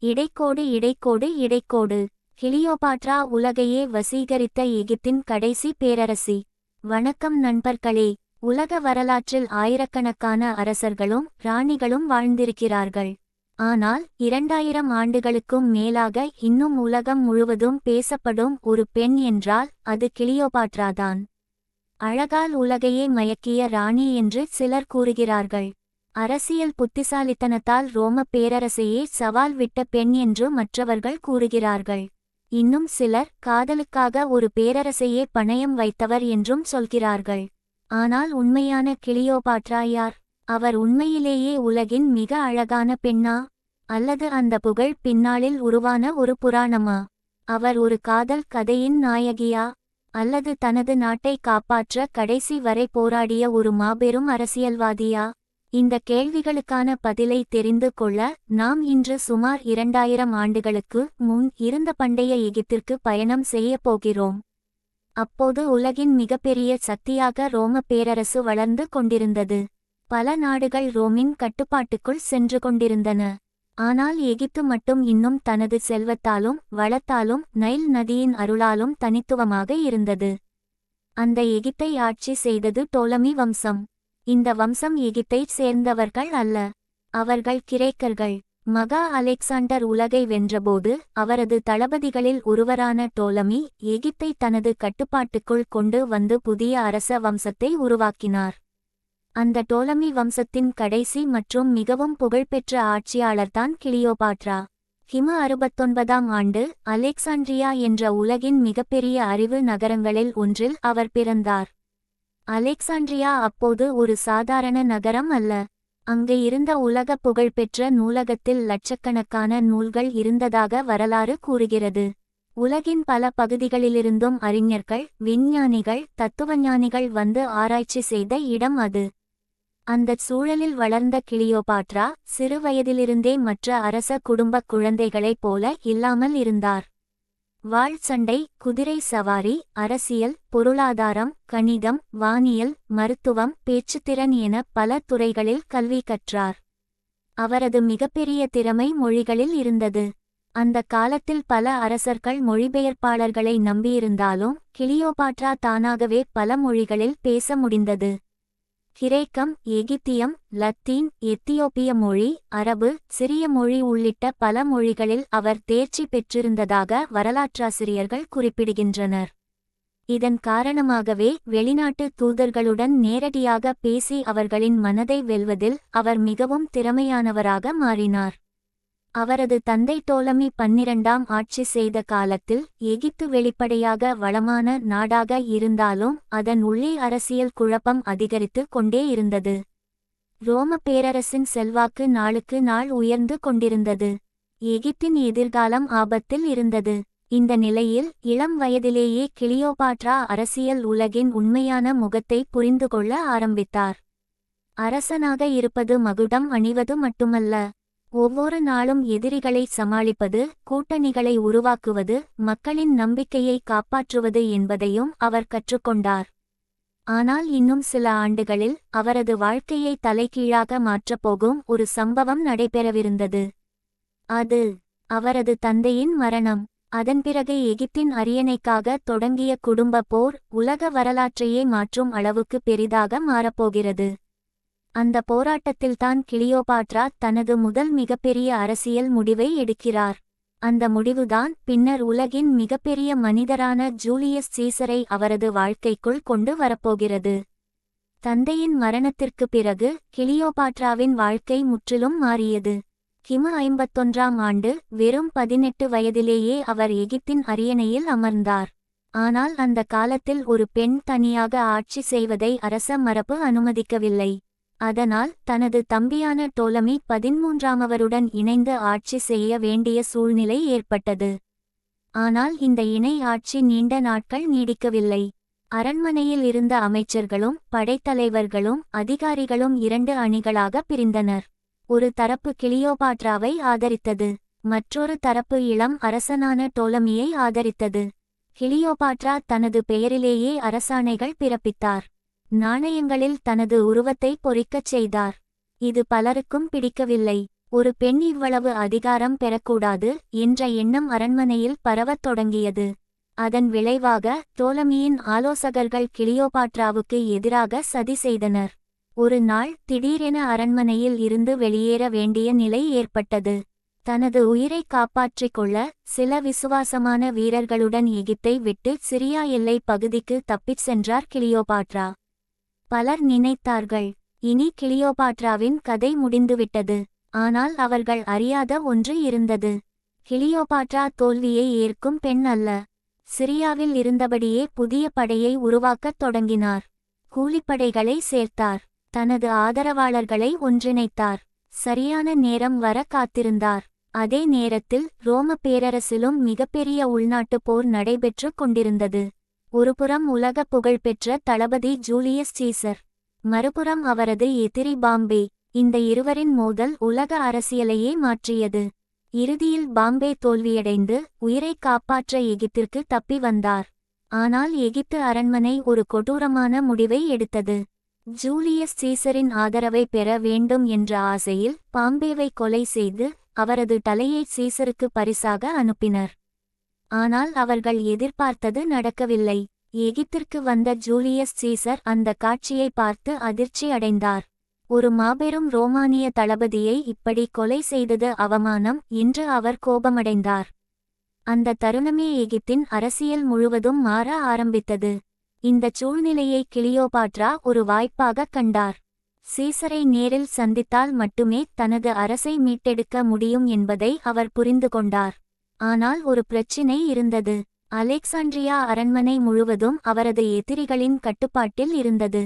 இடைக்கோடு இடைக்கோடு இடைக்கோடு. Cleopatra உலகையே வசீகரித்த எகிப்தின் கடைசி பேரரசி. வணக்கம் நண்பர்களே. உலக வரலாற்றில் ஆயிரக்கணக்கான அரசர்களும் ராணிகளும் வாழ்ந்திருக்கிறார்கள். ஆனால் 2000 ஆண்டுகளுக்கும் மேலாக இன்னும் உலகம் முழுவதும் பேசப்படும் ஒரு பெண் என்றால் அது கிளியோபாட்ராதான். அழகால் உலகையே மயக்கிய ராணி என்று சிலர் கூறுகிறார்கள். அரசியல் புத்திசாலித்தனத்தால் ரோம பேரரசையே சவால் விட்ட பெண் என்று மற்றவர்கள் கூறுகிறார்கள். இன்னும் சிலர் காதலுக்காக ஒரு பேரரசையே பணயம் வைத்தவர் என்றும் சொல்கிறார்கள். ஆனால் உண்மையான கிளியோபாட்ரா யார்? அவர் உண்மையிலேயே உலகின் மிக அழகான பெண்ணா? அல்லது அந்த புகழ் பின்னாளில் உருவான ஒரு புராணமா? அவர் ஒரு காதல் கதையின் நாயகியா? அல்லது தனது நாட்டை காப்பாற்ற கடைசி வரை போராடிய ஒரு மாபெரும் அரசியல்வாதியா? இந்த கேள்விகளுக்கான பதிலை தெரிந்து கொள்ள நாம் இன்று சுமார் 2000 ஆண்டுகளுக்கு முன் இருந்த பண்டைய எகிப்திற்கு பயணம் செய்யப் போகிறோம். அப்போது உலகின் மிகப்பெரிய சக்தியாக ரோம பேரரசு வளர்ந்து கொண்டிருந்தது. பல நாடுகள் ரோமின் கட்டுப்பாட்டுக்குள் சென்று கொண்டிருந்தன. ஆனால் எகிப்து மட்டும் இன்னும் தனது செல்வத்தாலும் வளத்தாலும் நைல் நதியின் அருளாலும் தனித்துவமாக இருந்தது. அந்த எகிப்தை ஆட்சி செய்தது டோலமி வம்சம். இந்த வம்சம் எகிப்தைச் சேர்ந்தவர்கள் அல்ல. அவர்கள் கிரேக்கர்கள். மகா அலெக்சாண்டர் உலகை வென்றபோது அவரது தளபதிகளில் ஒருவரான டோலமி எகிப்தை தனது கட்டுப்பாட்டுக்குள் கொண்டு வந்து புதிய அரச வம்சத்தை உருவாக்கினார். அந்த டோலமி வம்சத்தின் கடைசி மற்றும் மிகவும் புகழ்பெற்ற ஆட்சியாளர்தான் கிளியோபாட்ரா. கிமு 69ஆம் ஆண்டு அலெக்சாண்ட்ரியா என்ற உலகின் மிகப்பெரிய அறிவு நகரங்களில் ஒன்றில் அவர் பிறந்தார். அலெக்சாண்ட்ரியா அப்போது ஒரு சாதாரண நகரம் அல்ல. அங்கு இருந்த உலக புகழ்பெற்ற நூலகத்தில் லட்சக்கணக்கான நூல்கள் இருந்ததாக வரலாறு கூறுகிறது. உலகின் பல பகுதிகளிலிருந்தும் அறிஞர்கள், விஞ்ஞானிகள், தத்துவஞானிகள் வந்து ஆராய்ச்சி செய்த இடம் அது. அந்தச் சூழலில் வளர்ந்த கிளியோபாட்ரா சிறு வயதிலிருந்தே மற்ற அரச குடும்பக் குழந்தைகளைப் போல இல்லாமல் இருந்தார். வாள் சண்டை, குதிரை சவாரி, அரசியல், பொருளாதாரம், கணிதம், வானியல், மருத்துவம், பேச்சுத்திறன் என பல துறைகளில் கல்வி கற்றார். அவரது மிகப்பெரிய திறமை மொழிகளில் இருந்தது. அந்த காலத்தில் பல அரசர்கள் மொழிபெயர்ப்பாளர்களை நம்பியிருந்தாலும் கிளியோபாட்ரா தானாகவே பல மொழிகளில் பேச முடிந்தது. கிரேக்கம், எகிப்தியம், லத்தீன், எத்தியோப்பிய மொழி, அரபு, சிரிய மொழி உள்ளிட்ட பல மொழிகளில் அவர் தேர்ச்சி பெற்றிருந்ததாக வரலாற்றாசிரியர்கள் குறிப்பிடுகின்றனர். இதன் காரணமாகவே வெளிநாட்டு தூதர்களுடன் நேரடியாக பேசி அவர்களின் மனதை வெல்வதில் அவர் மிகவும் திறமையானவராக மாறினார். அவரது தந்தை டோலமி 12ஆம் ஆட்சி செய்த காலத்தில் எகிப்து வெளிப்படையாக வளமான நாடாக இருந்தாலும் அதன் உள்ளே அரசியல் குழப்பம் அதிகரித்து கொண்டே இருந்தது. ரோம பேரரசின் செல்வாக்கு நாளுக்கு நாள் உயர்ந்து கொண்டிருந்தது. எகிப்தின் எதிர்காலம் ஆபத்தில் இருந்தது. இந்த நிலையில் இளம் வயதிலேயே கிளியோபாட்ரா அரசியல் உலகின் உண்மையான முகத்தை புரிந்து கொள்ள ஆரம்பித்தார். அரசனாக இருப்பது மகுடம் அணிவது மட்டுமல்ல, ஒவ்வொரு நாளும் எதிரிகளை சமாளிப்பது, கூட்டணிகளை உருவாக்குவது, மக்களின் நம்பிக்கையை காப்பாற்றுவது என்பதையும் அவர் கற்றுக்கொண்டார். ஆனால் இன்னும் சில ஆண்டுகளில் அவரது வாழ்க்கையை தலைகீழாக மாற்றப்போகும் ஒரு சம்பவம் நடைபெறவிருந்தது. அது அவரது தந்தையின் மரணம். அதன் பிறகு எகிப்தின் அரியணைக்காக தொடங்கிய குடும்ப போர் உலக வரலாற்றையே மாற்றும் அளவுக்கு பெரிதாக மாறப்போகிறது. அந்த போராட்டத்தில்தான் கிளியோபாட்ரா தனது முதல் மிகப்பெரிய அரசியல் முடிவை எடுக்கிறார். அந்த முடிவுதான் பின்னர் உலகின் மிகப்பெரிய மனிதரான ஜூலியஸ் சீசரை அவரது வாழ்க்கைக்குள் கொண்டு வரப்போகிறது. தந்தையின் மரணத்திற்கு பிறகு கிளியோபாட்ராவின் வாழ்க்கை முற்றிலும் மாறியது. கிமு 51ஆம் ஆண்டு வெறும் 18 வயதிலேயே அவர் எகிப்தின் அரியணையில் அமர்ந்தார். ஆனால் அந்த காலத்தில் ஒரு பெண் தனியாக ஆட்சி செய்வதை அரச மரபு அனுமதிக்கவில்லை. அதனால் தனது தம்பியான டோலமி 13ஆமவருடன் இணைந்து ஆட்சி செய்ய வேண்டிய சூழ்நிலை ஏற்பட்டது. ஆனால் இந்த இணை ஆட்சி நீண்ட நாட்கள் நீடிக்கவில்லை. அரண்மனையில் இருந்த அமைச்சர்களும் படைத்தலைவர்களும் அதிகாரிகளும் 2 அணிகளாக பிரிந்தனர். ஒரு தரப்பு கிளியோபாட்ராவை ஆதரித்தது, மற்றொரு தரப்பு இளம் அரசனான டோலமியை ஆதரித்தது. கிளியோபாட்ரா தனது பெயரிலேயே அரசாணைகள் பிறப்பித்தார். நாணயங்களில் தனது உருவத்தை பொறிக்கச் செய்தார். இது பலருக்கும் பிடிக்கவில்லை. ஒரு பெண் இவ்வளவு அதிகாரம் பெறக்கூடாது என்ற எண்ணம் அரண்மனையில் பரவத் தொடங்கியது. அதன் விளைவாக டோலமியின் ஆலோசகர்கள் கிளியோபாட்ராவுக்கு எதிராக சதி செய்தனர். ஒரு நாள் திடீரென அரண்மனையில் இருந்து வெளியேற வேண்டிய நிலை ஏற்பட்டது. தனது உயிரை காப்பாற்றிக் கொள்ள சில விசுவாசமான வீரர்களுடன் எகிப்தை விட்டு சிரியா எல்லை பகுதிக்கு தப்பிச் சென்றார் கிளியோபாட்ரா. பலர் நினைத்தார்கள், இனி கிளியோபாட்ராவின் கதை முடிந்துவிட்டது. ஆனால் அவர்கள் அறியாத ஒன்று இருந்தது. கிளியோபாட்ரா தோல்வியை ஏற்கும் பெண் அல்ல. சிரியாவில் இருந்தபடியே புதிய படையை உருவாக்கத் தொடங்கினார். கூலிப்படைகளை சேர்த்தார். தனது ஆதரவாளர்களை ஒன்றிணைத்தார். சரியான நேரம் வர காத்திருந்தார். அதே நேரத்தில் ரோம பேரரசிலும் மிகப்பெரிய உள்நாட்டுப் போர் நடைபெற்று கொண்டிருந்தது. ஒருபுறம் உலக புகழ்பெற்ற தளபதி ஜூலியஸ் சீசர், மறுபுறம் அவரது எதிரி பாம்பே. இந்த இருவரின் மோதல் உலக அரசியலையே மாற்றியது. இறுதியில் பாம்பே தோல்வியடைந்து உயிரை காப்பாற்ற எகிப்திற்கு தப்பி வந்தார். ஆனால் எகிப்து அரண்மனை ஒரு கொடூரமான முடிவை எடுத்தது. ஜூலியஸ் சீசரின் ஆதரவை பெற வேண்டும் என்ற ஆசையில் பாம்பேவை கொலை செய்து அவரது தலையை சீசருக்கு பரிசாக அனுப்பினர். ஆனால் அவர்கள் எதிர்பார்த்தது நடக்கவில்லை. எகிப்திற்கு வந்த ஜூலியஸ் சீசர் அந்த காட்சியை பார்த்து அதிர்ச்சி அடைந்தார். ஒரு மாபெரும் ரோமானிய தளபதியை இப்படி கொலை செய்தது அவமானம் என்று அவர் கோபமடைந்தார். அந்த தருணமே எகிப்தின் அரசியல் முழுவதும் மாற ஆரம்பித்தது. இந்தச் சூழ்நிலையை கிளியோபாட்ரா ஒரு வாய்ப்பாகக் கண்டார். சீசரை நேரில் சந்தித்தால் மட்டுமே தனது அரசை மீட்டெடுக்க முடியும் என்பதை அவர் புரிந்து கொண்டார். ஆனால் ஒரு பிரச்சினை இருந்தது. அலெக்சாண்ட்ரியா அரண்மனை முழுவதும் அவரது எதிரிகளின் கட்டுப்பாட்டில் இருந்தது.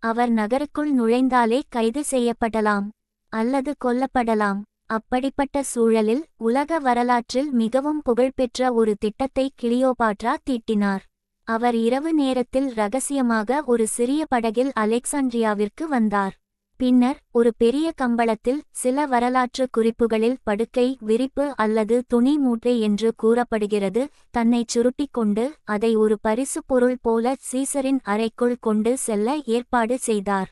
அவர் நகருக்குள் நுழைந்தாலே கைது செய்யப்படலாம் அல்லது கொல்லப்படலாம். அப்படிப்பட்ட சூழலில் உலக வரலாற்றில் மிகவும் புகழ்பெற்ற ஒரு திட்டத்தை கிளியோபாட்ரா தீட்டினார். அவர் இரவு நேரத்தில் இரகசியமாக ஒரு சிறிய படகில் அலெக்சாண்ட்ரியாவிற்கு வந்தார். பின்னர் ஒரு பெரிய கம்பளத்தில் சில வரலாற்று குறிப்புகளில் படுக்கை விரிப்பு அல்லது துணி மூட்டை என்று கூறப்படுகிறது தன்னைச் சுருட்டிக் கொண்டு அதை ஒரு பரிசு பொருள் போல சீசரின் அறைக்குள் கொண்டு செல்ல ஏற்பாடு செய்தார்.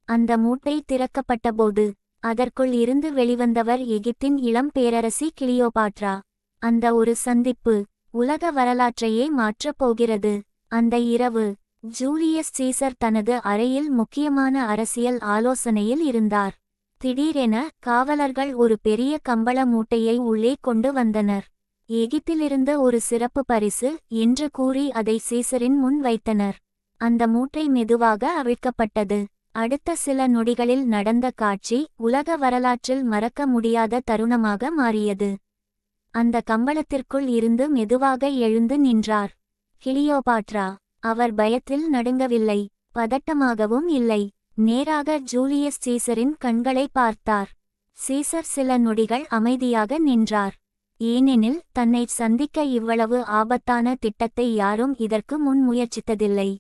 அந்த மூட்டை திறக்கப்பட்டபோது அதற்குள் இருந்து வெளிவந்தவர் எகிப்தின் இளம் பேரரசி கிளியோபாட்ரா. அந்த ஒரு சந்திப்பு உலக வரலாற்றையே மாற்றப் போகிறது. அந்த இரவு ஜூலியஸ் சீசர் தனது அறையில் முக்கியமான அரசியல் ஆலோசனையில் இருந்தார். திடீரென காவலர்கள் ஒரு பெரிய கம்பள மூட்டையை உள்ளே கொண்டு வந்தனர். எகிப்திலிருந்து ஒரு சிறப்பு பரிசு என்று கூறி அதை சீசரின் முன் வைத்தனர். அந்த மூட்டை மெதுவாக அவிழ்க்கப்பட்டது. அடுத்த சில நொடிகளில் நடந்த காட்சி உலக வரலாற்றில் மறக்க முடியாத தருணமாக மாறியது. அந்த கம்பளத்திற்குள் இருந்து மெதுவாக எழுந்து நின்றார் கிளியோபாட்ரா. அவர் பயத்தில் நடுங்கவில்லை, பதட்டமாகவும் இல்லை. நேராக ஜூலியஸ் சீசரின் கண்களை பார்த்தார். சீசர் சில நொடிகள் அமைதியாக நின்றார். ஏனெனில் தன்னை சந்திக்க இவ்வளவு ஆபத்தான திட்டத்தை யாரும் இதற்கு முன் முயற்சித்ததில்லை.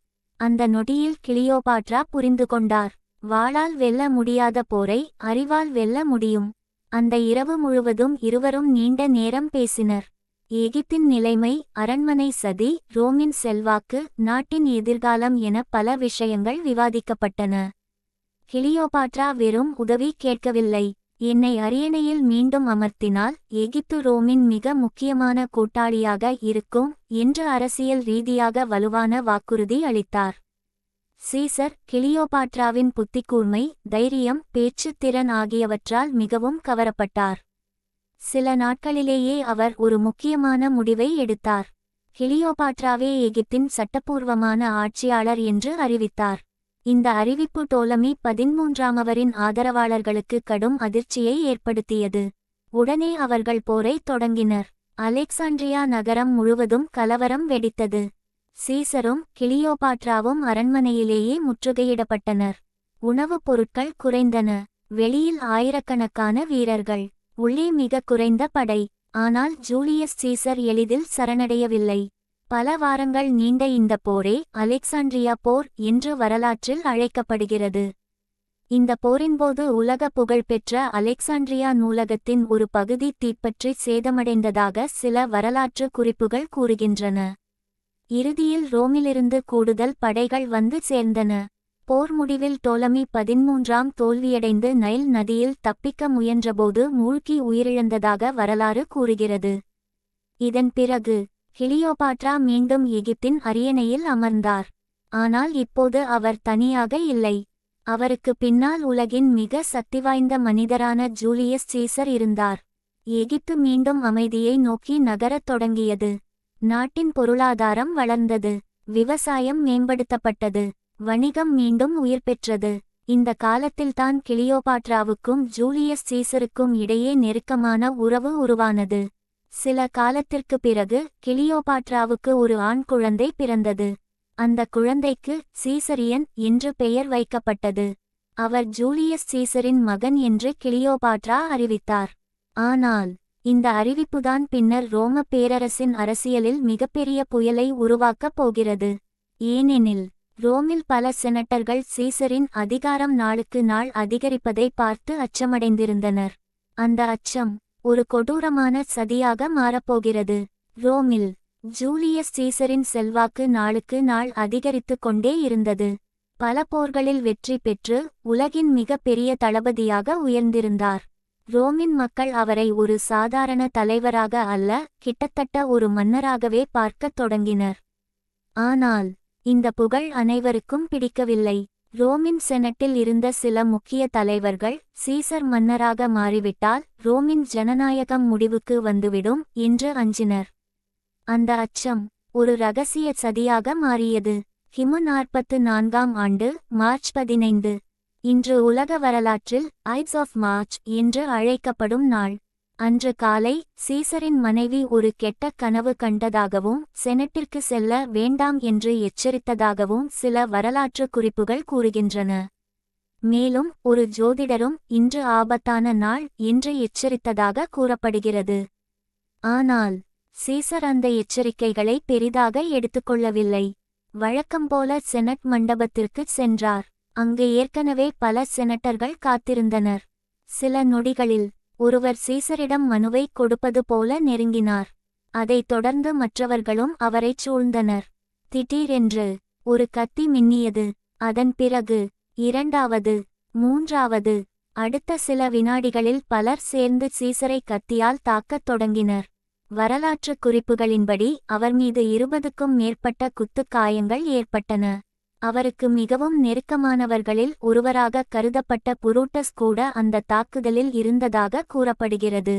அந்த நொடியில் கிளியோபாட்ரா புரிந்து கொண்டார், வாளால் வெல்ல முடியாத போரை அறிவால் வெல்ல முடியும். அந்த இரவு முழுவதும் இருவரும் நீண்ட நேரம் பேசினர். எகிப்தின் நிலைமை, அரண்மனை சதி, ரோமின் செல்வாக்கு, நாட்டின் எதிர்காலம் என பல விஷயங்கள் விவாதிக்கப்பட்டன. கிளியோபாட்ரா வெறும் உதவி கேட்கவில்லை. என்னை அரியணையில் மீண்டும் அமர்த்தினால் எகிப்து ரோமின் மிக முக்கியமான கூட்டாளியாக இருக்கும் என்று அரசியல் ரீதியாக வலுவான வாக்குறுதி அளித்தார். சீசர் கிளியோபாட்ராவின் புத்திக்கூர்மை, தைரியம், பேச்சுத் திறன் ஆகியவற்றால் மிகவும் கவரப்பட்டார். சில நாட்களிலேயே அவர் ஒரு முக்கியமான முடிவை எடுத்தார். கிளியோபாட்ராவே எகிப்தின் சட்டப்பூர்வமான ஆட்சியாளர் என்று அறிவித்தார். இந்த அறிவிப்பு டோலமி 13 ஆதரவாளர்களுக்கு கடும் அதிர்ச்சியை ஏற்படுத்தியது. உடனே அவர்கள் போரை தொடங்கினர். அலெக்சாண்ட்ரியா நகரம் முழுவதும் கலவரம் வெடித்தது. சீசரும் கிளியோபாட்ராவும் அரண்மனையிலேயே முற்றுகையிடப்பட்டனர். உணவுப் பொருட்கள் குறைந்தன. வெளியில் ஆயிரக்கணக்கான வீரர்கள், உள்ளே மிக குறைந்த படை. ஆனால் ஜூலியஸ் சீசர் எளிதில் சரணடையவில்லை. பல வாரங்கள் நீண்ட இந்த போரே அலெக்சாண்ட்ரியா போர் என்று வரலாற்றில் அழைக்கப்படுகிறது. இந்த போரின்போது உலக புகழ்பெற்ற அலெக்சாண்ட்ரியா நூலகத்தின் ஒரு பகுதி தீப்பற்றி சேதமடைந்ததாக சில வரலாற்று குறிப்புகள் கூறுகின்றன. இறுதியில் ரோமிலிருந்து கூடுதல் படைகள் வந்து சேர்ந்தன. போர் முடிவில் டோலமி 13ஆம் தோல்வியடைந்து நைல் நதியில் தப்பிக்க முயன்றபோது மூழ்கி உயிரிழந்ததாக வரலாறு கூறுகிறது. இதன் பிறகு கிளியோபாட்ரா மீண்டும் எகிப்தின் அரியணையில் அமர்ந்தார். ஆனால் இப்போது அவர் தனியாக இல்லை. அவருக்கு பின்னால் உலகின் மிக சக்திவாய்ந்த மனிதரான ஜூலியஸ் சீசர் இருந்தார். எகிப்து மீண்டும் அமைதியை நோக்கி நகரத் தொடங்கியது. நாட்டின் பொருளாதாரம் வளர்ந்தது. விவசாயம் மேம்படுத்தப்பட்டது. வணிகம் மீண்டும் உயிர் பெற்றது. இந்த காலத்தில்தான் கிளியோபாட்ராவுக்கும் ஜூலியஸ் சீசருக்கும் இடையே நெருக்கமான உறவு உருவானது. சில காலத்திற்கு பிறகு கிளியோபாட்ராவுக்கு ஒரு ஆண் குழந்தை பிறந்தது. அந்த குழந்தைக்கு சீசரியன் என்று பெயர் வைக்கப்பட்டது. அவர் ஜூலியஸ் சீசரின் மகன் என்று கிளியோபாட்ரா அறிவித்தார். ஆனால் இந்த அறிவிப்புதான் பின்னர் ரோம பேரரசின் அரசியலில் மிகப்பெரிய புயலை உருவாக்கப் போகிறது. ஏனெனில் ரோமில் பல செனட்டர்கள் சீசரின் அதிகாரம் நாளுக்கு நாள் அதிகரிப்பதை பார்த்து அச்சமடைந்திருந்தனர். அந்த அச்சம் ஒரு கொடூரமான சதியாக மாறப்போகிறது. ரோமில் ஜூலியஸ் சீசரின் செல்வாக்கு நாளுக்கு நாள் அதிகரித்து கொண்டே இருந்தது. பல போர்களில் வெற்றி பெற்று உலகின் மிக பெரிய தளபதியாக உயர்ந்திருந்தார். ரோமின் மக்கள் அவரை ஒரு சாதாரண தலைவராக அல்ல, கிட்டத்தட்ட ஒரு மன்னராகவே பார்க்கத் தொடங்கினர். ஆனால் இந்த புகழ் அனைவருக்கும் பிடிக்கவில்லை. ரோமின் செனட்டில் இருந்த சில முக்கிய தலைவர்கள் சீசர் மன்னராக மாறிவிட்டால் ரோமின் ஜனநாயகம் முடிவுக்கு வந்துவிடும் என்று அஞ்சினர். அந்த அச்சம் ஒரு இரகசிய சதியாக மாறியது. கிமு 44ஆம் ஆண்டு மார்ச் 15 இன்று உலக வரலாற்றில் ஐட்ஸ் ஆஃப் மார்ச் என்று அழைக்கப்படும் நாள். அன்று காலை சீசரின் மனைவி ஒரு கெட்ட கனவு கண்டதாகவும் செனட்டிற்கு செல்ல வேண்டாம் என்று எச்சரித்ததாகவும் சில வரலாற்று குறிப்புகள் கூறுகின்றன. மேலும் ஒரு ஜோதிடரும் இன்று ஆபத்தான நாள் என்று எச்சரித்ததாக கூறப்படுகிறது. ஆனால் சீசர் அந்த எச்சரிக்கைகளை பெரிதாக எடுத்துக்கொள்ளவில்லை. வழக்கம்போல செனட் மண்டபத்திற்கு சென்றார். அங்கு ஏற்கனவே பல செனட்டர்கள் காத்திருந்தனர். சில நொடிகளில் ஒருவர் சீசரிடம் மனுவை கொடுப்பது போல நெருங்கினார். அதைத் தொடர்ந்து மற்றவர்களும் அவரைச் சூழ்ந்தனர். திடீரென்று ஒரு கத்தி மின்னியது. அதன் பிறகு இரண்டாவது, மூன்றாவது. அடுத்த சில வினாடிகளில் பலர் சேர்ந்து சீசரை கத்தியால் தாக்கத் தொடங்கினர். வரலாற்று குறிப்புகளின்படி அவர் மீது 20க்கும் மேற்பட்ட குத்துக்காயங்கள் ஏற்பட்டன. அவருக்கு மிகவும் நெருக்கமானவர்களில் ஒருவராக கருதப்பட்ட புரூட்டஸ் கூட அந்த தாக்குதலில் இருந்ததாக கூறப்படுகிறது.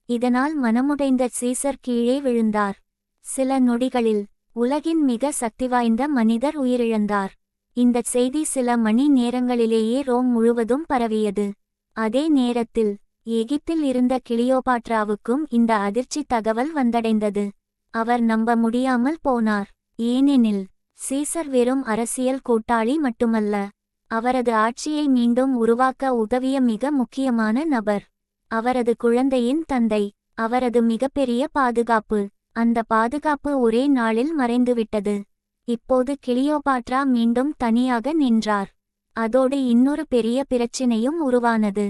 இதனால் மனமுடைந்த சீசர் கீழே விழுந்தார். சில நொடிகளில் உலகின் மிக சக்திவாய்ந்த மனிதர் உயிரிழந்தார். இந்த செய்தி சில மணி நேரங்களிலேயே ரோம் முழுவதும் பரவியது. அதே நேரத்தில் எகிப்தில் இருந்த கிளியோபாட்ராவுக்கும் இந்த அதிர்ச்சி தகவல் வந்தடைந்தது. அவர் நம்ப முடியாமல் போனார். ஏனெனில் சீசர் வெறும் அரசியல் கூட்டாளி மட்டுமல்ல, அவரது ஆட்சியை மீண்டும் உருவாக்க உதவிய மிக முக்கியமான நபர். அவரது குழந்தையின் தந்தை, அவரது மிகப்பெரிய பாதுகாப்பு. அந்த பாதுகாப்பு ஒரே நாளில் மறைந்துவிட்டது. இப்போது கிளியோபாட்ரா மீண்டும் தனியாக நின்றார். அதோடு இன்னொரு பெரிய பிரச்சினையும் உருவானது.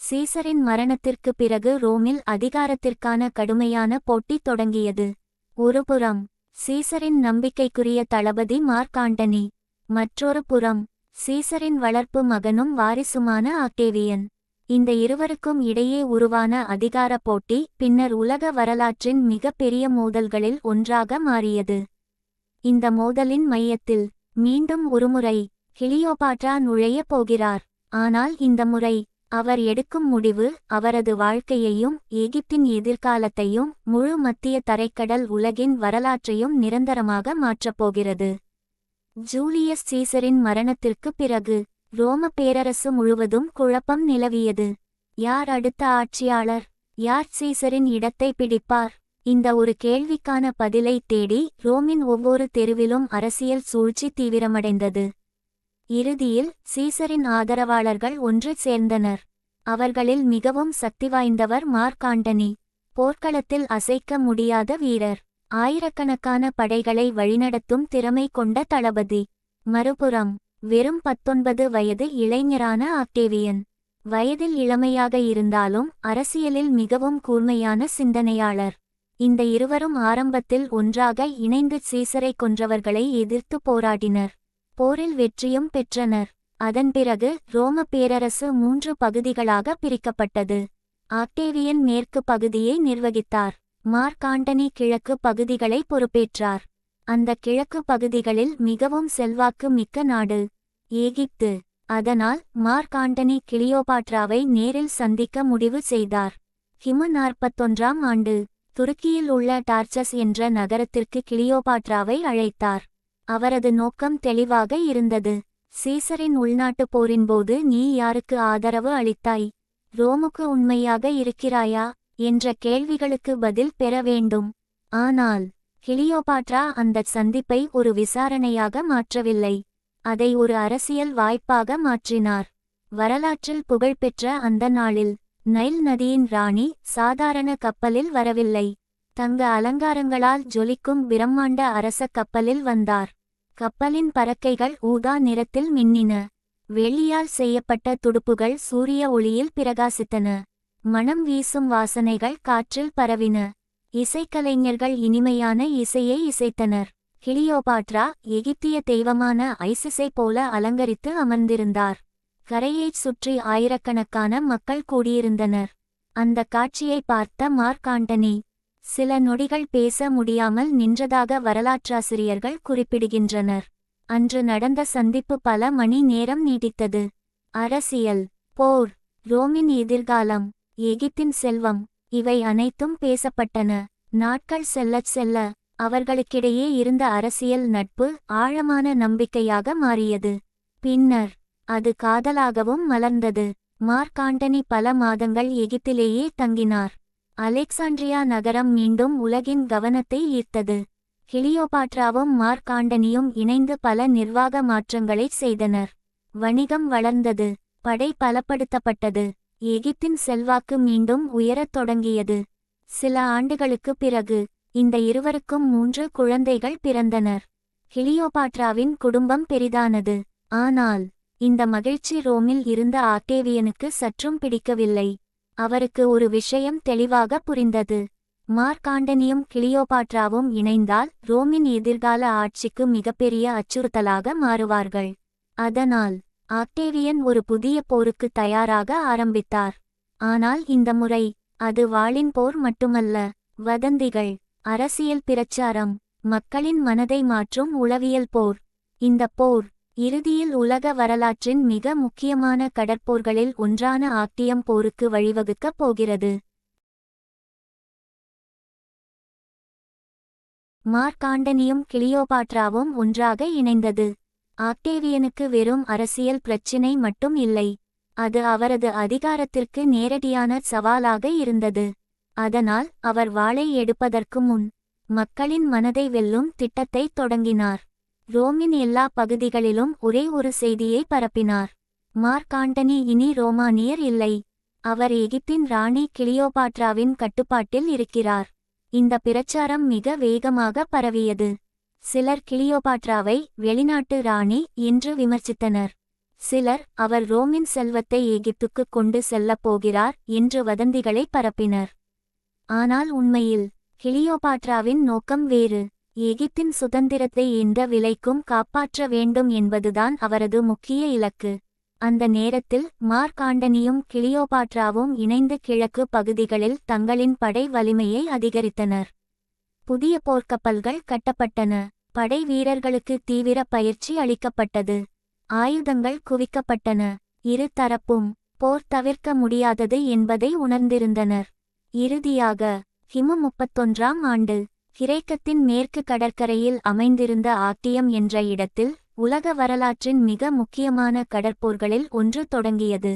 சீசரின் மரணத்திற்கு பிறகு ரோமில் அதிகாரத்திற்கான கடுமையான போட்டி தொடங்கியது. ஒருபுறம் சீசரின் நம்பிக்கைக்குரிய தளபதி மார்க் ஆண்டனி, மற்றொரு புறம் சீசரின் வளர்ப்பு மகனும் வாரிசுமான ஆக்டேவியன். இந்த இருவருக்கும் இடையே உருவான அதிகார போட்டி பின்னர் உலக வரலாற்றின் மிக பெரிய மோதல்களில் ஒன்றாக மாறியது. இந்த மோதலின் மையத்தில் மீண்டும் ஒருமுறை கிளியோபாட்ரா நுழையப் போகிறார். ஆனால் இந்த முறை அவர் எடுக்கும் முடிவு அவரது வாழ்க்கையையும் எகிப்தின் எதிர்காலத்தையும் முழு மத்திய தரைக்கடல் உலகின் வரலாற்றையும் நிரந்தரமாக மாற்றப்போகிறது. ஜூலியஸ் சீசரின் மரணத்திற்கு பிறகு ரோம பேரரசு முழுவதும் குழப்பம் நிலவியது. யார் அடுத்த ஆட்சியாளர்? யார் சீசரின் இடத்தை பிடிப்பார்? இந்த ஒரு கேள்விக்கான பதிலை தேடி ரோமின் ஒவ்வொரு தெருவிலும் அரசியல் சூழ்ச்சி தீவிரமடைந்தது. இறுதியில் சீசரின் ஆதரவாளர்கள் ஒன்று சேர்ந்தனர். அவர்களில் மிகவும் சக்திவாய்ந்தவர் மார்க் ஆண்டனி. போர்க்களத்தில் அசைக்க முடியாத வீரர். ஆயிரக்கணக்கான படைகளை வழிநடத்தும் திறமை கொண்ட தளபதி. மறுபுறம் வெறும் 19 வயது இளைஞரான ஆக்டேவியன். வயதில் இளமையாக இருந்தாலும் அரசியலில் மிகவும் கூர்மையான சிந்தனையாளர். இந்த இருவரும் ஆரம்பத்தில் ஒன்றாக இணைந்து சீசரை கொன்றவர்களை எதிர்த்து போராடினர். போரில் வெற்றியும் பெற்றனர். அதன் பிறகு ரோம பேரரசு 3 பகுதிகளாக பிரிக்கப்பட்டது. ஆக்டேவியன் மேற்கு பகுதியை நிர்வகித்தார். மார்க் ஆண்டனி கிழக்கு பகுதிகளை பொறுப்பேற்றார். அந்த கிழக்கு பகுதிகளில் மிகவும் செல்வாக்கு மிக்க நாடு எகிப்து. அதனால் மார்க் ஆண்டனி கிளியோபாட்ராவை நேரில் சந்திக்க முடிவு செய்தார். கிமு 41ஆம் ஆண்டு துருக்கியில் உள்ள டார்ச்சஸ் என்ற நகரத்திற்கு கிளியோபாட்ராவை அழைத்தார். அவரது நோக்கம் தெளிவாக இருந்தது. சீசரின் உள்நாட்டுப் போரின்போது நீ யாருக்கு ஆதரவு அளித்தாய், ரோமுக்கு உண்மையாக இருக்கிறாயா என்ற கேள்விகளுக்கு பதில் பெற வேண்டும். ஆனால் கிளியோபாட்ரா அந்த சந்திப்பை ஒரு விசாரணையாக மாற்றவில்லை. அதை ஒரு அரசியல் வாய்ப்பாக மாற்றினார். வரலாற்றில் புகழ்பெற்ற அந்த நாளில் நைல் நதியின் ராணி சாதாரண கப்பலில் வரவில்லை. தங்க அலங்காரங்களால் ஜொலிக்கும் பிரம்மாண்ட அரச கப்பலில் வந்தார். கப்பலின் பறக்கைகள் ஊதா நிறத்தில் மின்னின. வெள்ளியால் செய்யப்பட்ட துடுப்புகள் சூரிய ஒளியில் பிரகாசித்தன. மணம் வீசும் வாசனைகள் காற்றில் பரவின. இசைக்கலைஞர்கள் இனிமையான இசையை இசைத்தனர். கிளியோபாட்ரா எகிப்திய தெய்வமான ஐசிஸை போல அலங்கரித்து அமர்ந்திருந்தார். கரையைச் சுற்றி ஆயிரக்கணக்கான மக்கள் கூடியிருந்தனர். அந்த காட்சியை பார்த்த மார்க் ஆண்டனி சில நொடிகள் பேச முடியாமல் நின்றதாக வரலாற்றாசிரியர்கள் குறிப்பிடுகின்றனர். அன்று நடந்த சந்திப்பு பல மணி நேரம் நீடித்தது. அரசியல், போர், ரோமின் எதிர்காலம், எகிப்தின் செல்வம், இவை அனைத்தும் பேசப்பட்டன. நாட்கள் செல்லச் செல்ல அவர்களுக்கிடையே இருந்த அரசியல் நட்பு ஆழமான நம்பிக்கையாக மாறியது. பின்னர் அது காதலாகவும் மலர்ந்தது. மார்க் ஆண்டனி பல மாதங்கள் எகிப்திலேயே தங்கினார். அலெக்சாண்ட்ரியா நகரம் மீண்டும் உலகின் கவனத்தை ஈர்த்தது. கிளியோபாட்ராவும் மார்க் ஆண்டனியும் இணைந்து பல நிர்வாக மாற்றங்களைச் செய்தனர். வணிகம் வளர்ந்தது. படை பலப்படுத்தப்பட்டது. எகிப்தின் செல்வாக்கு மீண்டும் உயரத் தொடங்கியது. சில ஆண்டுகளுக்குப் பிறகு இந்த இருவருக்கும் 3 குழந்தைகள் பிறந்தனர். கிளியோபாட்ராவின் குடும்பம் பெரிதானது. ஆனால் இந்த மகிழ்ச்சி ரோமில் இருந்த ஆக்டேவியனுக்கு சற்றும் பிடிக்கவில்லை. அவருக்கு ஒரு விஷயம் தெளிவாக புரிந்தது. மார்க் ஆண்டனியும் கிளியோபாட்ராவும் இணைந்தால் ரோமின் எதிர்கால ஆட்சிக்கு மிகப்பெரிய அச்சுறுத்தலாக மாறுவார்கள். அதனால் ஆக்டேவியன் ஒரு புதிய போருக்கு தயாராக ஆரம்பித்தார். ஆனால் இந்த முறை அது வாளின் போர் மட்டுமல்ல, வதந்திகள், அரசியல் பிரச்சாரம், மக்களின் மனதை மாற்றும் உளவியல் போர். இந்த போர் இறுதியில் உலக வரலாற்றின் மிக முக்கியமான கடற்போர்களில் ஒன்றான ஆக்டியம் போருக்கு வழிவகுக்கப் போகிறது. மார்க் ஆண்டனியும் கிளியோபாட்ராவும் ஒன்றாக இணைந்தது ஆக்டேவியனுக்கு வெறும் அரசியல் பிரச்சினை மட்டும் இல்லை. அது அவரது அதிகாரத்திற்கு நேரடியான சவாலாக இருந்தது. அதனால் அவர் வாளை எடுப்பதற்கு முன் மக்களின் மனதை வெல்லும் திட்டத்தை தொடங்கினார். ரோமின் எல்லா பகுதிகளிலும் ஒரே ஒரு செய்தியை பரப்பினார். மார்க் ஆண்டனி இனி ரோமானியர் இல்லை. அவர் எகிப்தின் ராணி கிளியோபாட்ராவின் கட்டுப்பாட்டில் இருக்கிறார். இந்த பிரச்சாரம் மிக வேகமாக பரவியது. சிலர் கிளியோபாட்ராவை வெளிநாட்டு ராணி என்று விமர்சித்தனர். சிலர் அவர் ரோமின் செல்வத்தை எகிப்துக்கு கொண்டு செல்லப் போகிறார் என்று வதந்திகளை பரப்பினர். ஆனால் உண்மையில் கிளியோபாட்ராவின் நோக்கம் வேறு. எகிப்தின் சுதந்திரத்தை எந்த விலைக்கும் காப்பாற்ற வேண்டும் என்பதுதான் அவரது முக்கிய இலக்கு. அந்த நேரத்தில் மார்க் ஆண்டனியும் கிளியோபாட்ராவும் இணைந்து கிழக்கு பகுதிகளில் தங்களின் படை வலிமையை அதிகரித்தனர். புதிய போர்க்கப்பல்கள் கட்டப்பட்டன. படை வீரர்களுக்கு தீவிர பயிற்சி அளிக்கப்பட்டது. ஆயுதங்கள் குவிக்கப்பட்டன. இரு தரப்பும் போர் தவிர்க்க முடியாதது என்பதை உணர்ந்திருந்தனர். இறுதியாக கிமு 31ஆம் ஆண்டு கிரேக்கத்தின் மேற்கு கடற்கரையில் அமைந்திருந்த ஆக்டியம் என்ற இடத்தில் உலக வரலாற்றின் மிக முக்கியமான கடற்போர்களில் ஒன்று தொடங்கியது.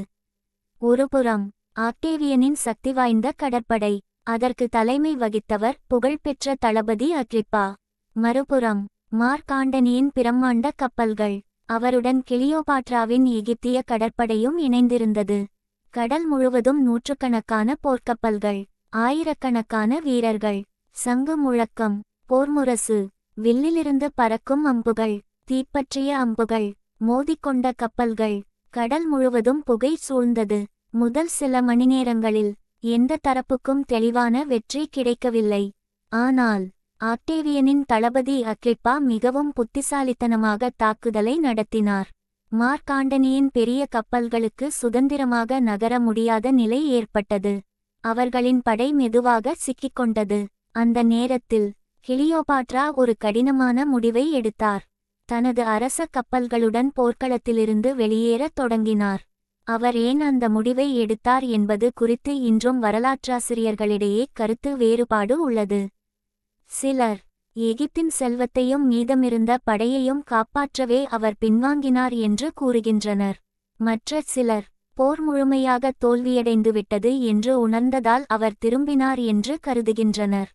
ஒருபுறம் ஆக்டேவியனின் சக்திவாய்ந்த கடற்படை, அதற்கு தலைமை வகித்தவர் புகழ்பெற்ற தளபதி அக்ரிப்பா. மறுபுறம் மார்க் ஆண்டனியின் பிரம்மாண்ட கப்பல்கள், அவருடன் கிளியோபாட்ராவின் எகிப்திய கடற்படையும் இணைந்திருந்தது. கடல் முழுவதும் நூற்றுக்கணக்கான போர்க்கப்பல்கள், ஆயிரக்கணக்கான வீரர்கள், சங்கு முழக்கம், போர்முரசு, வில்லிலிருந்து பறக்கும் அம்புகள், தீப்பற்றிய அம்புகள், மோதிக்கொண்ட கப்பல்கள். கடல் முழுவதும் புகை சூழ்ந்தது. முதல் சில மணிநேரங்களில் எந்த தரப்புக்கும் தெளிவான வெற்றி கிடைக்கவில்லை. ஆனால் ஆக்டேவியனின் தளபதி அக்ரிப்பா மிகவும் புத்திசாலித்தனமாக தாக்குதலை நடத்தினார். மார்க் ஆண்டனியின் பெரிய கப்பல்களுக்கு சுதந்திரமாக நகர முடியாத நிலை ஏற்பட்டது. அவர்களின் படை மெதுவாக சிக்கிக்கொண்டது. அந்த நேரத்தில் கிளியோபாட்ரா ஒரு கடினமான முடிவை எடுத்தார். தனது அரச கப்பல்களுடன் போர்க்களத்திலிருந்து வெளியேறத் தொடங்கினார். அவர் ஏன் அந்த முடிவை எடுத்தார் என்பது குறித்து இன்றும் வரலாற்றாசிரியர்களிடையே கருத்து வேறுபாடு உள்ளது. சிலர் எகிப்தின் செல்வத்தையும் மீதமிருந்த படையையும் காப்பாற்றவே அவர் பின்வாங்கினார் என்று கூறுகின்றனர். மற்ற சிலர் போர் முழுமையாக தோல்வியடைந்துவிட்டது என்று உணர்ந்ததால் அவர் திரும்பினார் என்று கருதுகின்றனர்.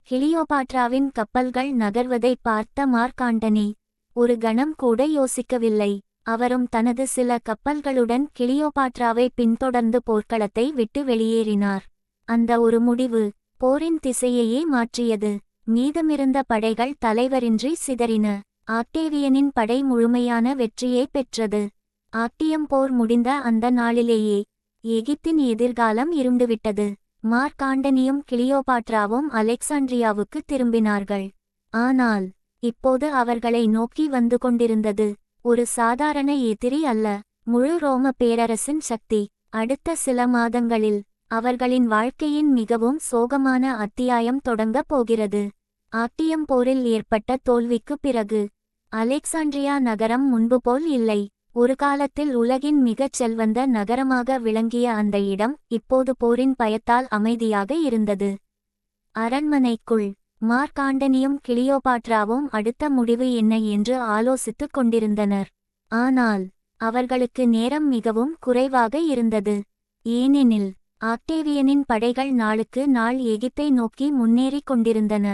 கிளியோபாட்ராவின் கப்பல்கள் நகர்வதை பார்த்த மார்க் ஆண்டனி ஒரு கணம் கூட யோசிக்கவில்லை. அவரும் தனது சில கப்பல்களுடன் கிளியோபாட்ராவை பின்தொடர்ந்து போர்க்களத்தை விட்டு வெளியேறினார். அந்த ஒரு முடிவு போரின் திசையையே மாற்றியது. மீதமிருந்த படைகள் தலைவரின்றி சிதறின. ஆக்டேவியனின் படை முழுமையான வெற்றியை பெற்றது. ஆக்டியம் போர் முடிந்த அந்த நாளிலேயே எகிப்தின் எதிர்காலம் இருண்டுவிட்டது. மார்க் ஆண்டனியும் கிளியோபாட்ராவும் அலெக்சாண்ட்ரியாவுக்கு திரும்பினார்கள். ஆனால் இப்போது அவர்களை நோக்கி வந்து கொண்டிருந்தது ஒரு சாதாரண எதிரி அல்ல, முழு ரோம பேரரசின் சக்தி. அடுத்த சில மாதங்களில் அவர்களின் வாழ்க்கையின் மிகவும் சோகமான அத்தியாயம் தொடங்கப் போகிறது. ஆக்டியம் போரில் ஏற்பட்ட தோல்விக்கு பிறகு அலெக்சாண்ட்ரியா நகரம் முன்பு போல் இல்லை. ஒரு காலத்தில் உலகின் மிகச் செல்வந்த நகரமாக விளங்கிய அந்த இடம் இப்போது போரின் பயத்தால் அமைதியாக இருந்தது. அரண்மனைக்குள் மார்க் ஆண்டனியும் கிளியோபாட்ராவும் அடுத்த முடிவு என்ன என்று ஆலோசித்துக் கொண்டிருந்தனர். ஆனால் அவர்களுக்கு நேரம் மிகவும் குறைவாக இருந்தது. ஏனெனில் ஆக்டேவியனின் படைகள் நாளுக்கு நாள் எகிப்தை நோக்கி முன்னேறிக் கொண்டிருந்தன.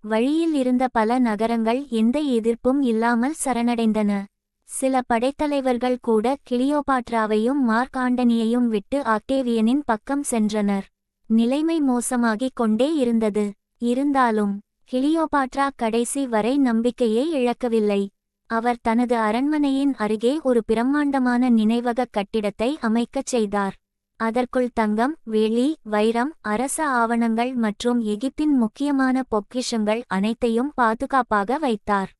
வழியில் இருந்த பல நகரங்கள் எந்த எதிர்ப்பும் இல்லாமல் சரணடைந்தன. சில படைத்தலைவர்கள் கூட கிளியோபாட்ராவையும் மார்க் ஆண்டனியையும் விட்டு ஆக்டேவியனின் பக்கம் சென்றனர். நிலைமை மோசமாகிக் கொண்டே இருந்தது. இருந்தாலும் கிளியோபாட்ரா கடைசி வரை நம்பிக்கையை இழக்கவில்லை. அவர் தனது அரண்மனையின் அருகே ஒரு பிரம்மாண்டமான நினைவக கட்டிடத்தை அமைக்கச் செய்தார். அதற்குள் தங்கம், வெள்ளி, வைரம், அரச ஆவணங்கள் மற்றும் எகிப்தின் முக்கியமான பொக்கிஷங்கள் அனைத்தையும் பாதுகாப்பாக வைத்தார்.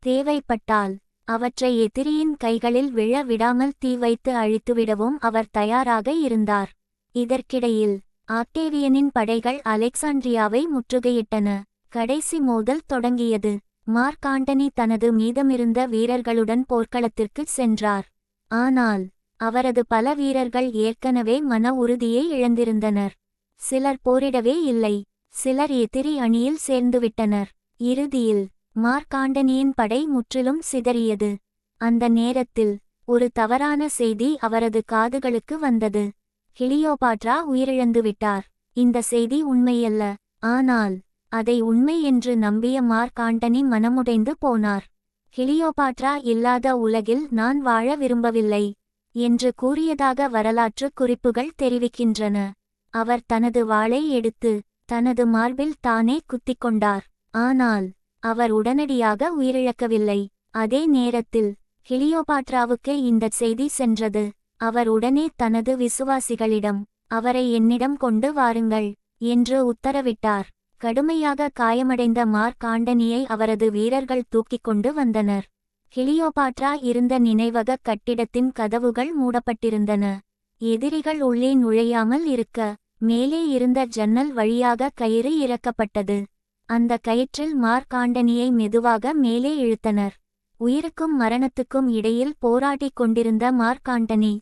தேவைப்பட்டால் அவற்றை எதிரியின் கைகளில் விழ விடாமல் தீ வைத்து அழித்துவிடவும் அவர் தயாராக இருந்தார். இதற்கிடையில் ஆக்டேவியனின் படைகள் அலெக்சாண்ட்ரியாவை முற்றுகையிட்டன. கடைசி மோதல் தொடங்கியது. மார்க் ஆண்டனி தனது மீதமிருந்த வீரர்களுடன் போர்க்களத்திற்கு சென்றார். ஆனால் அவரது பல வீரர்கள் ஏற்கனவே மன உறுதியை இழந்திருந்தனர். சிலர் போரிடவே இல்லை, சிலர் எதிரி அணியில் சேர்ந்துவிட்டனர். இறுதியில் மார்க் ஆண்டனியின் படை முற்றிலும் சிதறியது. அந்த நேரத்தில் ஒரு தவறான செய்தி அவரது காதுகளுக்கு வந்தது. கிளியோபாட்ரா உயிரிழந்துவிட்டார். இந்த செய்தி உண்மையல்ல. ஆனால் அதை உண்மை என்று நம்பிய மார்க் ஆண்டனி மனமுடைந்து போனார். கிளியோபாட்ரா இல்லாத உலகில் நான் வாழ விரும்பவில்லை என்று கூறியதாக வரலாற்று குறிப்புகள் தெரிவிக்கின்றன. அவர் தனது வாளை எடுத்து தனது மார்பில் தானே குத்திக்கொண்டார். ஆனால் அவர் உடனடியாக உயிரிழக்கவில்லை. அதே நேரத்தில் கிளியோபாட்ராவுக்கு இந்த செய்தி சென்றது. அவர் உடனே தனது விசுவாசிகளிடம் அவரை என்னிடம் கொண்டு வாருங்கள் என்று உத்தரவிட்டார். கடுமையாக காயமடைந்த மார்க் ஆண்டனியை அவரது வீரர்கள் தூக்கிக் கொண்டு வந்தனர். கிளியோபாட்ரா இருந்த நினைவக கட்டிடத்தின் கதவுகள் மூடப்பட்டிருந்தன. எதிரிகள் உள்ளே நுழையாமல் இருக்க மேலே இருந்த ஜன்னல் வழியாக கயிறு இறக்கப்பட்டது. அந்த கயிற்றில் மார்க் ஆண்டனியை மெதுவாக மேலே இழுத்தனர். உயிருக்கும் மரணத்துக்கும் இடையில் போராடிக் கொண்டிருந்த மார்க் ஆண்டனி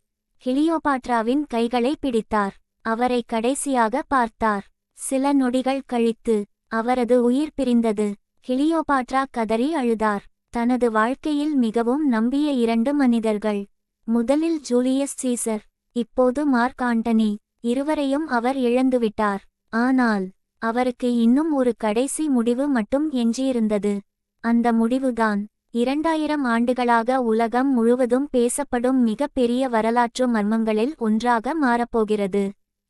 கிளியோபாட்ராவின் கைகளை பிடித்தார். அவரை கடைசியாக பார்த்தார். சில நொடிகள் கழித்து அவரது உயிர் பிரிந்தது. கிளியோபாட்ரா கதறி அழுதார். தனது வாழ்க்கையில் மிகவும் நம்பிய இரண்டு மனிதர்கள், முதலில் ஜூலியஸ் சீசர், இப்போது மார்க் ஆண்டனி, இருவரையும் அவர் இழந்துவிட்டார். ஆனால் அவருக்கு இன்னும் ஒரு கடைசி முடிவு மட்டும் எஞ்சியிருந்தது. அந்த முடிவுதான் 2000 ஆண்டுகளாக உலகம் முழுவதும் பேசப்படும் மிக பெரிய வரலாற்று மர்மங்களில் ஒன்றாக மாறப்போகிறது.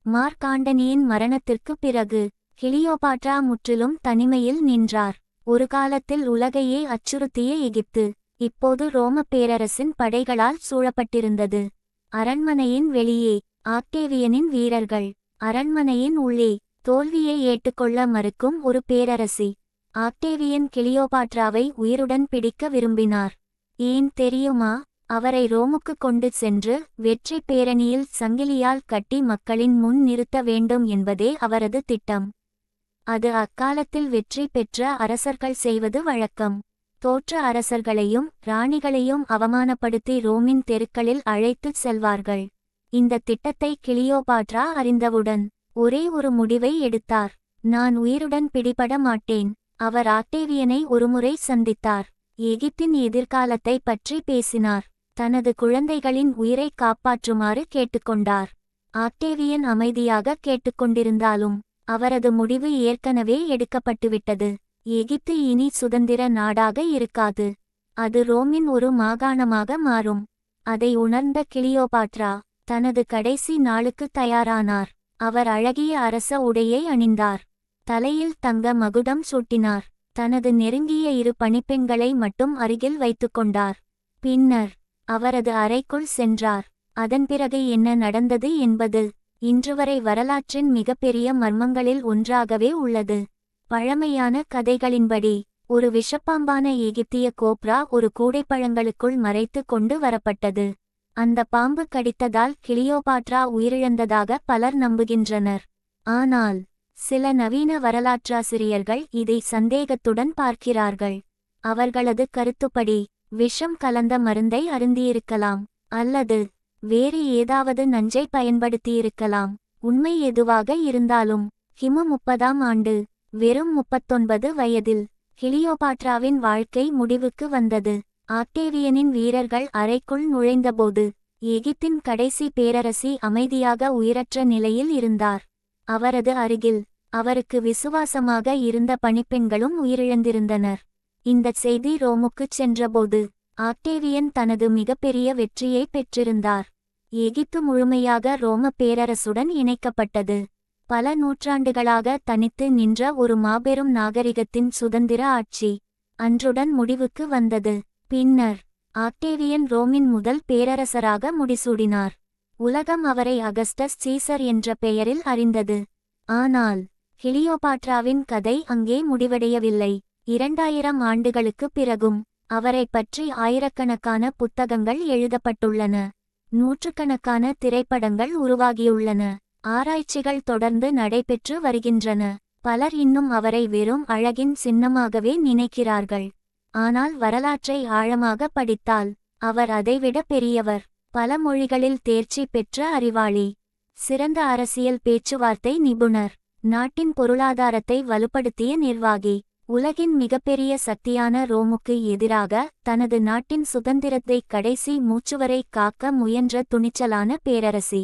மார்க் ஆண்டனியின் மரணத்திற்கு பிறகு கிளியோபாட்ரா முற்றிலும் தனிமையில் நின்றார். ஒரு காலத்தில் உலகையே அச்சுறுத்திய எகிப்து இப்போது ரோம பேரரசின் படைகளால் சூழப்பட்டிருந்தது. அரண்மனையின் வெளியே ஆக்டேவியனின் வீரர்கள், அரண்மனையின் உள்ளே தோல்வியை ஏற்றுக்கொள்ள மறுக்கும் ஒரு பேரரசி. ஆக்டேவியன் கிளியோபாட்ராவை உயிருடன் பிடிக்க விரும்பினார். ஏன் தெரியுமா? அவரை ரோமுக்கு கொண்டு சென்று வெற்றி பேரணியில் சங்கிலியால் கட்டி மக்களின் முன் நிறுத்த வேண்டும் என்பதே அவரது திட்டம். அது அக்காலத்தில் வெற்றி பெற்ற அரசர்கள் செய்வது வழக்கம். தோற்ற அரசர்களையும் ராணிகளையும் அவமானப்படுத்தி ரோமின் தெருக்களில் அழைத்துச் செல்வார்கள். இந்த திட்டத்தை கிளியோபாட்ரா அறிந்தவுடன் ஒரே ஒரு முடிவை எடுத்தார். நான் உயிருடன் பிடிபட மாட்டேன். அவர் ஆக்டேவியனை ஒருமுறை சந்தித்தார். எகிப்தின் எதிர்காலத்தை பற்றி பேசினார். தனது குழந்தைகளின் உயிரை காப்பாற்றுமாறு கேட்டுக்கொண்டார். ஆக்டேவியன் அமைதியாக கேட்டுக்கொண்டிருந்தாலும் அவரது முடிவு ஏற்கனவே எடுக்கப்பட்டுவிட்டது. எகிப்து இனி சுதந்திர நாடாக இருக்காது. அது ரோமின் ஒரு மாகாணமாக மாறும். அதை உணர்ந்த கிளியோபாட்ரா தனது கடைசி நாளுக்கு தயாரானார். அவர் அழகிய அரச உடையை அணிந்தார். தலையில் தங்க மகுடம் சூட்டினார். தனது நெருங்கிய 2 பணிப்பெண்களை மட்டும் அருகில் வைத்துக்கொண்டார். பின்னர் அவரது அறைக்குள் சென்றார். அதன் பிறகு என்ன நடந்தது என்பது இன்றுவரை வரலாற்றின் மிகப்பெரிய மர்மங்களில் ஒன்றாகவே உள்ளது. பழமையான கதைகளின்படி ஒரு விஷப்பாம்பான எகிப்திய கோப்ரா ஒரு கூடைப்பழங்களுக்குள் மறைத்து கொண்டு வரப்பட்டது. அந்த பாம்பு கடித்ததால் கிளியோபாட்ரா உயிரிழந்ததாக பலர் நம்புகின்றனர். ஆனால் சில நவீன வரலாற்றாசிரியர்கள் இதை சந்தேகத்துடன் பார்க்கிறார்கள். அவர்களது கருத்துப்படி விஷம் கலந்த மருந்தை அருந்தியிருக்கலாம், அல்லது வேறு ஏதாவது நஞ்சை பயன்படுத்தியிருக்கலாம். உண்மை எதுவாக இருந்தாலும் கிமு 30ஆம் ஆண்டு வெறும் 39 வயதில் கிளியோபாட்ராவின் வாழ்க்கை முடிவுக்கு வந்தது. ஆக்டேவியனின் வீரர்கள் அறைக்குள் நுழைந்தபோது எகிப்தின் கடைசி பேரரசி அமைதியாக உயிரற்ற நிலையில் இருந்தார். அவரது அருகில் அவருக்கு விசுவாசமாக இருந்த பணிப்பெண்களும் உயிரிழந்திருந்தனர். இந்தச் செய்தி ரோமுக்குச் சென்றபோது ஆக்டேவியன் தனது மிகப்பெரிய வெற்றியை பெற்றிருந்தார். எகிப்து முழுமையாக ரோம பேரரசுடன் இணைக்கப்பட்டது. பல நூற்றாண்டுகளாக தனித்து நின்ற ஒரு மாபெரும் நாகரிகத்தின் சுதந்திர ஆட்சி அன்றுடன் முடிவுக்கு வந்தது. பின்னர் ஆக்டேவியன் ரோமின் முதல் பேரரசராக முடிசூடினார். உலகம் அவரை அகஸ்டஸ் சீசர் என்ற பெயரில் அறிந்தது. ஆனால் கிளியோபாட்ராவின் கதை அங்கே முடிவடையவில்லை. 2000 ஆண்டுகளுக்குப் பிறகும் அவரை பற்றி ஆயிரக்கணக்கான புத்தகங்கள் எழுதப்பட்டுள்ளன. நூற்றுக்கணக்கான திரைப்படங்கள் உருவாகியுள்ளன. ஆராய்ச்சிகள் தொடர்ந்து நடைபெற்று வருகின்றன. பலர் இன்னும் அவரை வெறும் அழகின் சின்னமாகவே நினைக்கிறார்கள். ஆனால் வரலாற்றை ஆழமாக படித்தால் அவர் அதைவிட பெரியவர். பல மொழிகளில் தேர்ச்சி பெற்ற அறிவாளி, சிறந்த அரசியல் பேச்சுவார்த்தை நிபுணர், நாட்டின் பொருளாதாரத்தை வலுப்படுத்திய நிர்வாகி, உலகின் மிகப்பெரிய சக்தியான ரோமுக்கு எதிராக தனது நாட்டின் சுதந்திரத்தை கடைசி மூச்சுவரை காக்க முயன்ற துணிச்சலான பேரரசி.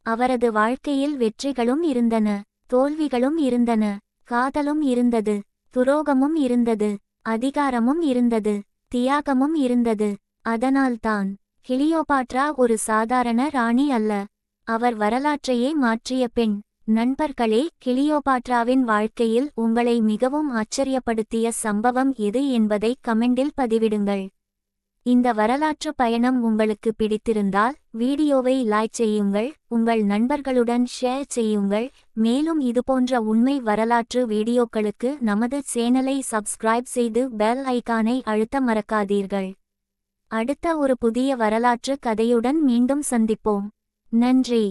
அவரது வாழ்க்கையில் வெற்றிகளும் இருந்தன, தோல்விகளும் இருந்தன, காதலும் இருந்தது, துரோகமும் இருந்தது, அதிகாரமும் இருந்தது, தியாகமும் இருந்தது. அதனால்தான் கிளியோபாட்ரா ஒரு சாதாரண ராணி அல்ல, அவர் வரலாற்றையே மாற்றிய பெண். நண்பர்களே, கிளியோபாட்ராவின் வாழ்க்கையில் உங்களை மிகவும் ஆச்சரியப்படுத்திய சம்பவம் எது என்பதை கமெண்டில் பதிவிடுங்கள். இந்த வரலாற்று பயணம் உங்களுக்கு பிடித்திருந்தால் வீடியோவை லைக் செய்யுங்கள், உங்கள் நண்பர்களுடன் ஷேர் செய்யுங்கள். மேலும் இதுபோன்ற உண்மை வரலாற்று வீடியோக்களுக்கு நமது சேனலை சப்ஸ்கிரைப் செய்து பெல் ஐகானை அழுத்த மறக்காதீர்கள். அடுத்த ஒரு புதிய வரலாற்று கதையுடன் மீண்டும் சந்திப்போம். நன்றி.